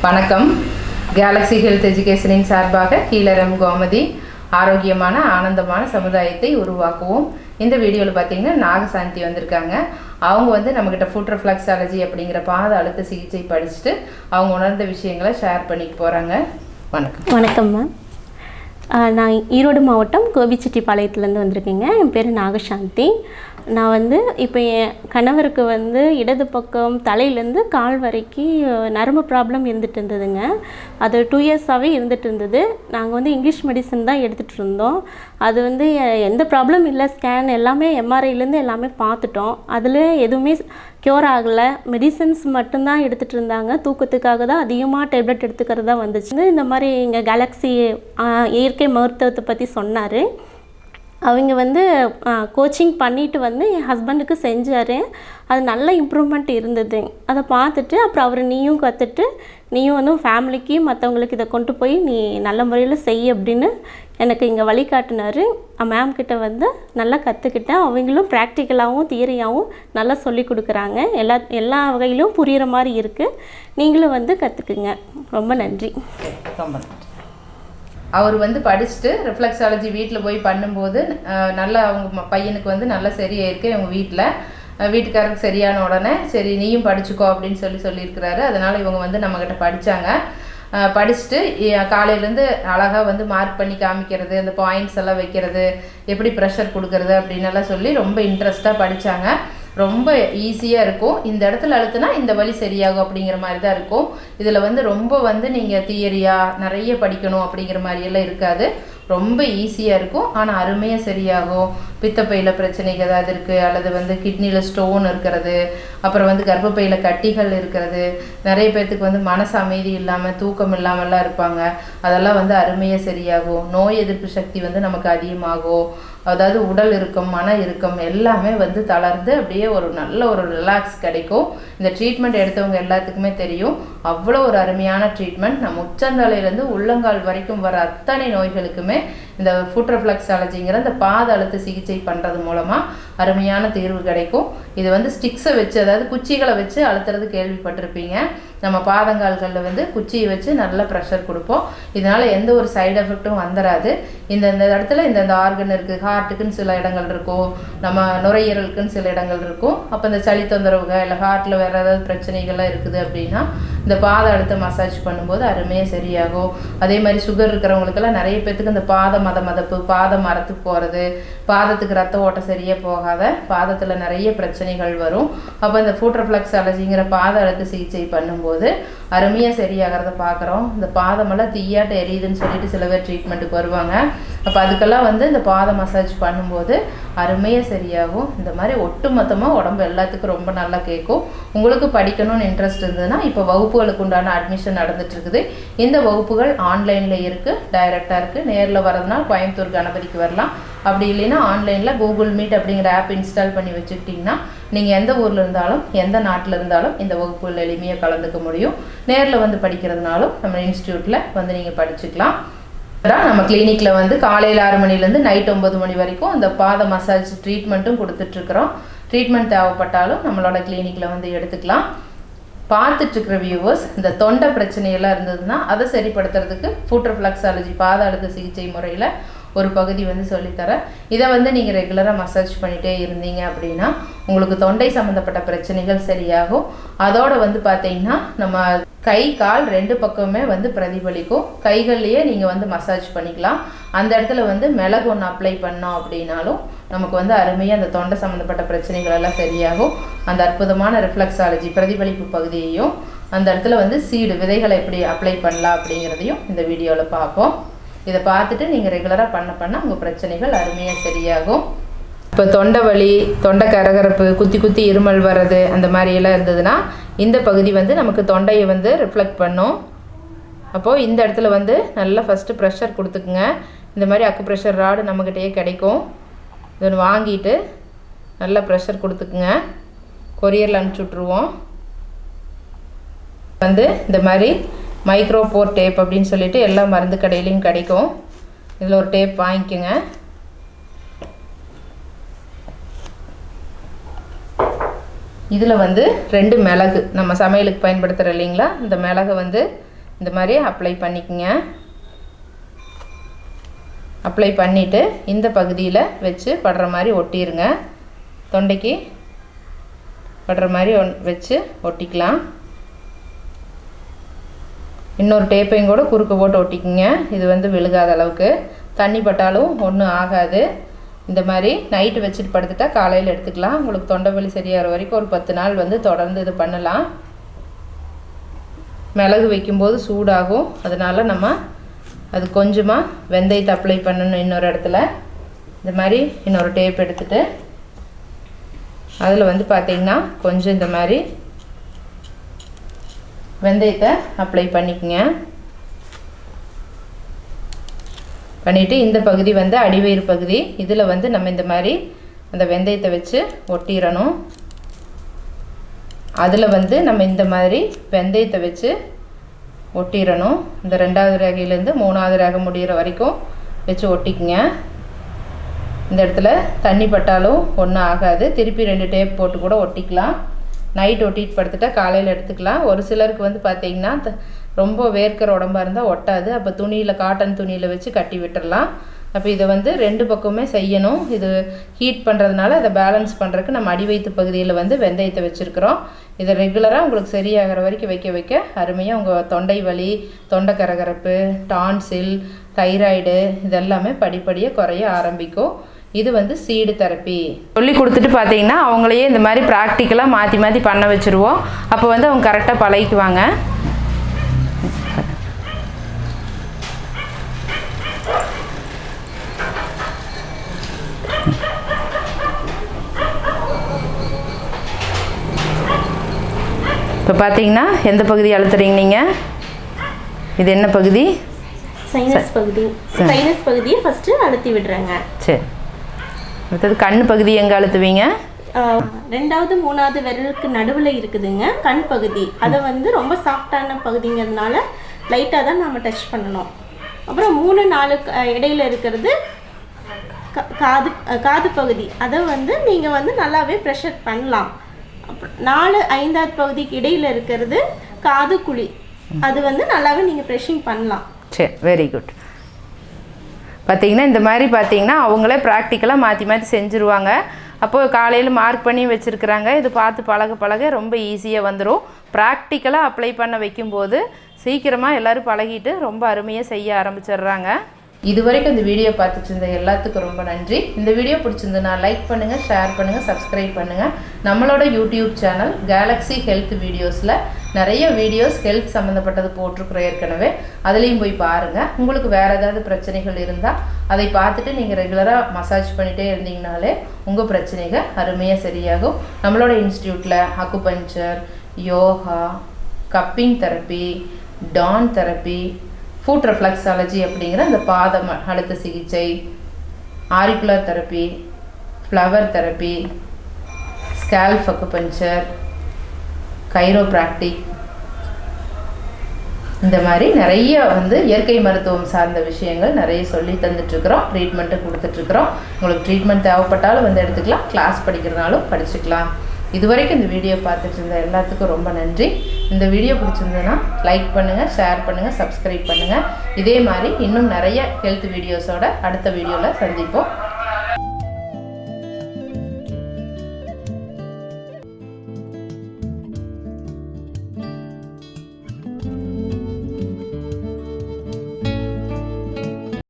வணக்கம். Galaxy health எஜுகேஷனின் சார்பாக கீழரம் கோமதி ஆரோக்கியமான ஆனந்தமான சமுதாயத்தை உருவாக்குவோம். இந்த வீடியோவில் பார்த்தீங்கன்னா நாகசாந்தி வந்திருக்காங்க. அவங்க வந்து நம்மக்கிட்ட ஃபுட் ரிஃப்ளெக்ஸாலஜி அப்படிங்கிற பாத அழுத்த சிகிச்சை படிச்சுட்டு அவங்க உணர்ந்த விஷயங்களை ஷேர் பண்ணிட்டு போகிறாங்க. வணக்கம். வணக்கம் மேம். நான் ஈரோடு மாவட்டம் கோபிச்செட்டிப்பாளையத்துலேருந்து வந்திருக்கேங்க. என் பேர் நாகசாந்தி. நான் வந்து இப்போ என் கணவருக்கு வந்து இடது பக்கம் தலையிலேருந்து கால் வரைக்கும் நரம்பு ப்ராப்ளம் இருந்துகிட்டு இருந்ததுங்க. அது 2 இயர்ஸாகவே இருந்துகிட்டு இருந்தது. நாங்கள் வந்து இங்கிலீஷ் மெடிசன் தான் எடுத்துகிட்டு இருந்தோம். அது வந்து எந்த ப்ராப்ளம் இல்லை, ஸ்கேன் எல்லாமே எம்ஆர்ஐலேருந்து எல்லாமே பார்த்துட்டோம். அதில் எதுவுமே க்யூர் ஆகலை. மெடிசன்ஸ் மட்டும்தான் எடுத்துகிட்டு இருந்தாங்க. தூக்கத்துக்காக தான் அதிகமாக டேப்லெட் எடுத்துக்கிறதா வந்துச்சு. இந்த மாதிரி இங்கே கேலக்ஸி இயற்கை மருத்துவத்தை பற்றி சொன்னார். அவங்க வந்து கோச்சிங் பண்ணிவிட்டு வந்து என் ஹஸ்பண்டுக்கு செஞ்சார். அது நல்ல இம்ப்ரூவ்மெண்ட் இருந்தது. அதை பார்த்துட்டு அப்புறம் அவர் நீயும் கற்றுட்டு நீயும் வந்து ஃபேமிலிக்கு மற்றவங்களுக்கு இதை கொண்டு போய் நீ நல்ல முறையில் செய் அப்படின்னு எனக்கு இங்கே வழிகாட்டினார். மேம் கிட்ட வந்து நல்லா கற்றுக்கிட்டேன். அவங்களும் ப்ராக்டிக்கலாகவும் தியரியாகவும் நல்லா சொல்லி கொடுக்குறாங்க. எல்லா வகையிலும் புரிகிற மாதிரி இருக்குது. நீங்களும் வந்து கற்றுக்குங்க. ரொம்ப நன்றி. ரொம்ப நன்றி. அவர் வந்து படிச்சுட்டு ரிஃப்ளெக்ஸாலஜி வீட்டில் போய் பண்ணும்போது நல்லா அவங்க பையனுக்கு வந்து நல்லா சரியாயிருக்கு. அவங்க வீட்டுக்காரருக்கு சரியான உடனே சரி நீயும் படிச்சுக்கோ அப்படின்னு சொல்லியிருக்கிறாரு. அதனால் இவங்க வந்து நம்மக்கிட்ட படித்தாங்க. படிச்சுட்டு காலையிலேருந்து அழகாக வந்து மார்க் பண்ணி காமிக்கிறது, அந்த பாயிண்ட்ஸ் எல்லாம் வைக்கிறது, எப்படி ப்ரெஷர் கொடுக்கறது அப்படின்னெல்லாம் சொல்லி ரொம்ப இன்ட்ரெஸ்ட்டாக படித்தாங்க. ரொம்ப ஈஸியாக இருக்கும். இந்த இடத்துல அழுத்தினா இந்த வலி சரியாகும் அப்படிங்கிற மாதிரி தான் இருக்கும். இதில் வந்து ரொம்ப வந்து நீங்கள் தியரியாக நிறைய படிக்கணும் அப்படிங்கிற மாதிரியெல்லாம் இருக்காது. ரொம்ப ஈஸியாக இருக்கும். ஆனால் அருமையாக சரியாகும். பித்தப்பையில் பிரச்சனைகள் ஏதாவது இருக்குது, அல்லது வந்து கிட்னியில் ஸ்டோன் இருக்கிறது, அப்புறம் வந்து கர்ப்பப்பையில் கட்டிகள் இருக்கிறது, நிறைய பேர்த்துக்கு வந்து மனசு அமைதி இல்லாமல் தூக்கம் இல்லாமல்லாம் இருப்பாங்க. அதெல்லாம் வந்து அருமையாக சரியாகும். நோய் எதிர்ப்பு சக்தி வந்து நமக்கு அதிகமாகும். அதாவது உடல் இறுக்கம், மன இறுக்கம் எல்லாமே வந்து தளர்ந்து அப்படியே ஒரு நல்ல ஒரு ரிலாக்ஸ் கிடைக்கும். இந்த ட்ரீட்மெண்ட் எடுத்தவங்க எல்லாத்துக்குமே தெரியும். அவ்வளோ ஒரு அருமையான ட்ரீட்மெண்ட். நம்ம உச்சந்தலையிலேருந்து உள்ளங்கால் வரைக்கும் வர அத்தனை நோய்களுக்குமே இந்த ஃபுட் ரிஃப்ளெக்ஸாலஜிங்கிற இந்த பாத அழுத்த சிகிச்சை பண்ணுறது மூலமாக அருமையான தீர்வு கிடைக்கும். இது வந்து ஸ்டிக்ஸை வச்சு, அதாவது குச்சிகளை வச்சு அழுத்துறது கேள்விப்பட்டிருப்பீங்க. நம்ம பாதங்கால்களில் வந்து குச்சியை வச்சு நல்ல ப்ரெஷர் கொடுப்போம். இதனால் எந்த ஒரு சைடு எஃபெக்ட்டும் வந்துடாது. இந்த இடத்துல இந்த ஆர்கன் இருக்குது. ஹார்ட்டுக்குன்னு சில இடங்கள் இருக்கும், நம்ம நுரையீரலுக்குன்னு சில இடங்கள் இருக்கும். அப்போ இந்த சளி தொந்தரவுகள் இல்லை ஹார்ட்டில் வேறு ஏதாவது பிரச்சனைகள்லாம் இருக்குது அப்படின்னா இந்த பாத அழுத்த மசாஜ் பண்ணும்போது அருமையாக சரியாகும். அதே மாதிரி சுகர் இருக்கிறவங்களுக்கெல்லாம் நிறைய பேர்த்துக்கு இந்த பாத மதப்பு, பாதம் மரத்துக்கு போகிறது, பாதத்துக்கு ரத்த ஓட்டம் சரியாக போகாத பாதத்தில் நிறைய பிரச்சனைகள் வரும். அப்போ இந்த ஃபுட் ரிஃப்ளெக்ஸாலஜிங்கிற பாத அழுத்த சிகிச்சை பண்ணும்போது அருமையாக சரியாகிறத பார்க்குறோம். இந்த பாதமெல்லாம் தீயாட்ட எரியுதுன்னு சொல்லிட்டு சில பேர் ட்ரீட்மெண்ட்டுக்கு வருவாங்க. அப்போ அதுக்கெல்லாம் வந்து இந்த பாத மசாஜ் பண்ணும்போது அருமையாக சரியாகும். இந்த மாதிரி ஒட்டு மொத்தமாக உடம்பு எல்லாத்துக்கும் ரொம்ப நல்லா கேட்கும். உங்களுக்கு படிக்கணும்னு இன்ட்ரெஸ்ட் இருந்ததுன்னா இப்போ வகுப்புகளுக்கு உண்டான அட்மிஷன் நடந்துட்டு இருக்குது. இந்த வகுப்புகள் ஆன்லைனில் இருக்குது, டைரெக்டாக இருக்குது. நேரில் வரதுனா கோயம்புத்தூர் கணபதிக்கு வரலாம். அப்படி இல்லைன்னா ஆன்லைனில் கூகுள் மீட் அப்படிங்கிற ஆப் இன்ஸ்டால் பண்ணி வச்சுக்கிட்டிங்கன்னா நீங்கள் எந்த ஊரில் இருந்தாலும் எந்த நாட்டில் இருந்தாலும் இந்த வகுப்புகள் எளிமையாக கலந்துக்க முடியும். நேரில் வந்து படிக்கிறதுனாலும் நம்ம இன்ஸ்டியூட்டில் வந்து நீங்கள் படிச்சுக்கலாம். நம்ம கிளினிக்கில் வந்து காலையில் 6 மணிலேருந்து நைட் 9 மணி வரைக்கும் இந்த பாத மசாஜ் ட்ரீட்மெண்ட்டும் கொடுத்துட்ருக்குறோம். ட்ரீட்மெண்ட் தேவைப்பட்டாலும் நம்மளோட கிளினிக்கில் வந்து எடுத்துக்கலாம். பார்த்துட்ருக்கிற வியூவர்ஸ், இந்த தொண்டை பிரச்சனையெல்லாம் இருந்ததுன்னா அதை சரிப்படுத்துறதுக்கு ஃபுட் ரிஃப்ளெக்ஸாலஜி பாத அழுத்த சிகிச்சை முறையில் ஒரு பகுதி வந்து சொல்லித்தரேன். இதை வந்து நீங்கள் ரெகுலராக மசாஜ் பண்ணிகிட்டே இருந்தீங்க அப்படின்னா உங்களுக்கு தொண்டை சம்மந்தப்பட்ட பிரச்சனைகள் சரியாகும். அதோடு வந்து பார்த்தீங்கன்னா நம்ம கை கால் 2 பக்கமே வந்து பிரதிபலிக்கும். கைகள்லேயே நீங்கள் வந்து மசாஜ் பண்ணிக்கலாம். அந்த இடத்துல வந்து மிளகு ஒன்று அப்ளை பண்ணோம் அப்படின்னாலும் நமக்கு வந்து அருமையாக அந்த தொண்டை சம்மந்தப்பட்ட பிரச்சனைகள் எல்லாம் சரியாகும். அந்த அற்புதமான ரிஃப்ளெக்ஸாலஜி பிரதிபலிப்பு பகுதியையும் அந்த இடத்துல வந்து சீடு விதைகளை எப்படி அப்ளை பண்ணலாம் அப்படிங்கிறதையும் இந்த வீடியோவில் பார்ப்போம். இதை பார்த்துட்டு நீங்கள் ரெகுலராக பண்ண உங்கள் பிரச்சனைகள் அருமையாக சரியாகும். இப்போ தொண்டை வலி, தொண்டை கரகரப்பு, குத்தி இருமல் வர்றது அந்த மாதிரியெல்லாம் இருந்ததுன்னா இந்த பகுதி வந்து நமக்கு தொண்டையை வந்து ரிஃப்ளெக்ட் பண்ணும். அப்போது இந்த இடத்துல வந்து நல்லா ஃபஸ்ட்டு ப்ரெஷர் கொடுத்துக்குங்க. இந்த மாதிரி அக்கு ப்ரெஷர் ராடு நம்மக்கிட்டேயே கிடைக்கும். இது வாங்கிட்டு நல்லா ப்ரெஷர் கொடுத்துக்குங்க. கொரியரில் அனுப்பிச்சி விட்ருவோம். வந்து இந்த மாதிரி மைக்ரோபோர் டேப் அப்படின்னு சொல்லிட்டு எல்லா மருந்து கடையிலையும் கிடைக்கும். இதில் ஒரு டேப் வாங்கிக்கோங்க. இதில் வந்து 2 மிளகு நம்ம சமையலுக்கு பயன்படுத்துகிற இல்லைங்களா, இந்த மிளகை வந்து இந்த மாதிரி அப்ளை பண்ணிக்கங்க. அப்ளை பண்ணிவிட்டு இந்த பகுதியில் வச்சு படுற மாதிரி ஒட்டிடுங்க. தொண்டைக்கு படுற மாதிரி வச்சு ஒட்டிக்கலாம். இன்னொரு டேப்பையும் கூட குறுக்கு போட்டு ஒட்டிக்குங்க. இது வந்து விழுகாத அளவுக்கு. தண்ணி பட்டாலும் ஒன்றும் ஆகாது. இந்த மாதிரி நைட்டு வச்சுட்டு படுத்துட்டா காலையில் எடுத்துக்கலாம். உங்களுக்கு தொண்டை வலி சரியாகிற வரைக்கும் ஒரு 10 நாள் வந்து தொடர்ந்து இது பண்ணலாம். மிளகு வைக்கும்போது சூடாகும், அதனால் நம்ம அது கொஞ்சமாக வெந்தயத்தை அப்ளை பண்ணணும். இன்னொரு இடத்துல இந்த மாதிரி இன்னொரு டேப் எடுத்துகிட்டு அதில் வந்து பார்த்திங்கன்னா கொஞ்சம் இந்த மாதிரி வெந்தயத்தை அப்ளை பண்ணிக்கங்க. பண்ணிவிட்டு இந்த பகுதி வந்து அடிவயிறு பகுதி, இதில் வந்து நம்ம இந்த மாதிரி அந்த வெந்தயத்தை வச்சு ஒட்டிடணும். அதில் வந்து நம்ம இந்த மாதிரி வெந்தயத்தை வச்சு ஒட்டிடணும். இந்த 2வது ரேகையிலேருந்து 3வது ரேகை முடிகிற வரைக்கும் வச்சு ஒட்டிக்குங்க. இந்த இடத்துல தண்ணி பட்டாலும் ஒன்றும் ஆகாது. திருப்பி 2 டேப் போட்டு கூட ஒட்டிக்கலாம். நைட் ஒட்டிட்டு படுத்துட்டா காலையில் எடுத்துக்கலாம். ஒரு சிலருக்கு வந்து பார்த்திங்கன்னா ரொம்ப வேர்க்கிற உடம்பாக இருந்தால் ஒட்டாது. அப்போ துணியில், காட்டன் துணியில் வச்சு கட்டி விட்டுடலாம். அப்போ இதை வந்து 2 பக்கமே செய்யணும். இது ஹீட் பண்ணுறதுனால அதை பேலன்ஸ் பண்ணுறதுக்கு நம்ம அடிவயிற்று பகுதியில் வந்து வெந்தயத்தை வச்சுருக்கிறோம். இதை ரெகுலராக உங்களுக்கு சரியாகிற வரைக்கும் வைக்க அருமையாக உங்கள் தொண்டை வலி, தொண்டை கரகரப்பு, டான்சில், தைராய்டு இதெல்லாமே படிப்படியாக குறைய ஆரம்பிக்கும். இது வந்து சீடு தெரப்பி சொல்லி கொடுத்துட்டு பார்த்தீங்கன்னா அவங்களையே இந்த மாதிரி ப்ராக்டிக்கலாக மாற்றி பண்ண வச்சுருவோம். அப்போ வந்து அவங்க கரெக்டாக பழகிக்குவாங்க. இப்போ பார்த்தீங்கன்னா எந்த பகுதி அழுத்துறீங்க நீங்கள்? இது என்ன பகுதி? சைனஸ் பகுதி. சைனஸ் பகுதியை ஃபஸ்ட்டு அழுத்தி விடுறேங்க. சரி. அடுத்தது கண் பகுதி எங்கே அழுத்துவீங்க? 2வது 3வது விரலுக்கு நடுவில் இருக்குதுங்க கண் பகுதி. அதை வந்து ரொம்ப சாஃப்டான பகுதிங்கிறதுனால லைட்டாக தான் நம்ம டச் பண்ணணும். அப்புறம் 3-4 இடையில இருக்கிறது காது பகுதி. அதை வந்து நீங்கள் வந்து நல்லாவே ப்ரெஷர் பண்ணலாம். அப்புறம் 4-5வது பகுதிக்கு இடையில் இருக்கிறது காது குழி. அது வந்து நல்லாவே நீங்கள் ப்ரெஷிங் பண்ணலாம். சரி, வெரி குட். பார்த்தீங்கன்னா இந்த மாதிரி பார்த்தீங்கன்னா அவங்களே ப்ராக்டிக்கலாக மாற்றி செஞ்சுருவாங்க. அப்போது காலையில் மார்க் பண்ணி வச்சுருக்குறாங்க. இது பார்த்து பழக ரொம்ப ஈஸியாக வந்துடும். ப்ராக்டிக்கலாக அப்ளை பண்ண வைக்கும்போது சீக்கிரமாக எல்லோரும் பழகிட்டு ரொம்ப அருமையாக செய்ய ஆரம்பிச்சிடுறாங்க. இது வரைக்கும் இந்த வீடியோ பார்த்துட்டு இருந்த எல்லாத்துக்கும் ரொம்ப நன்றி. இந்த வீடியோ பிடிச்சிருந்ததுன்னா லைக் பண்ணுங்கள், ஷேர் பண்ணுங்கள், சப்ஸ்கிரைப் பண்ணுங்கள். நம்மளோட யூடியூப் சேனல் கேலக்ஸி ஹெல்த் வீடியோஸில் நிறைய வீடியோஸ் ஹெல்த் சம்மந்தப்பட்டது போட்டிருக்கிறோம் ஏற்கனவே. அதுலேயும் போய் பாருங்கள். உங்களுக்கு வேறு ஏதாவது பிரச்சனைகள் இருந்தால் அதை பார்த்துட்டு நீங்கள் ரெகுலராக மசாஜ் பண்ணிகிட்டே இருந்தீங்கனாலே உங்கள் பிரச்சனைகள் அருமையாக சரியாகும். நம்மளோட இன்ஸ்டியூட்டில் acupuncture, yoga, cupping therapy, tan therapy, foot reflexology அப்படிங்கிற இந்த பாதம் அழுத்த சிகிச்சை, auricular therapy, flower therapy, scalp acupuncture, chiropractic, இந்த மாதிரி நிறைய வந்து இயற்கை மருத்துவம் சார்ந்த விஷயங்கள் நிறைய சொல்லி தந்துட்டுருக்குறோம். ட்ரீட்மெண்ட்டு கொடுத்துட்ருக்குறோம். உங்களுக்கு ட்ரீட்மெண்ட் தேவைப்பட்டாலும் வந்து எடுத்துக்கலாம். கிளாஸ் படிக்கிறதுனாலும் படிச்சுக்கலாம். இது வரைக்கும் இந்த வீடியோ பார்த்துட்டு இருந்த எல்லாத்துக்கும் ரொம்ப நன்றி. இந்த வீடியோ பிடிச்சிருந்ததுன்னா லைக் பண்ணுங்கள், ஷேர் பண்ணுங்கள், சப்ஸ்கிரைப் பண்ணுங்கள். இதே மாதிரி இன்னும் நிறைய ஹெல்த் வீடியோஸோட அடுத்த வீடியோவில் சந்திப்போம்.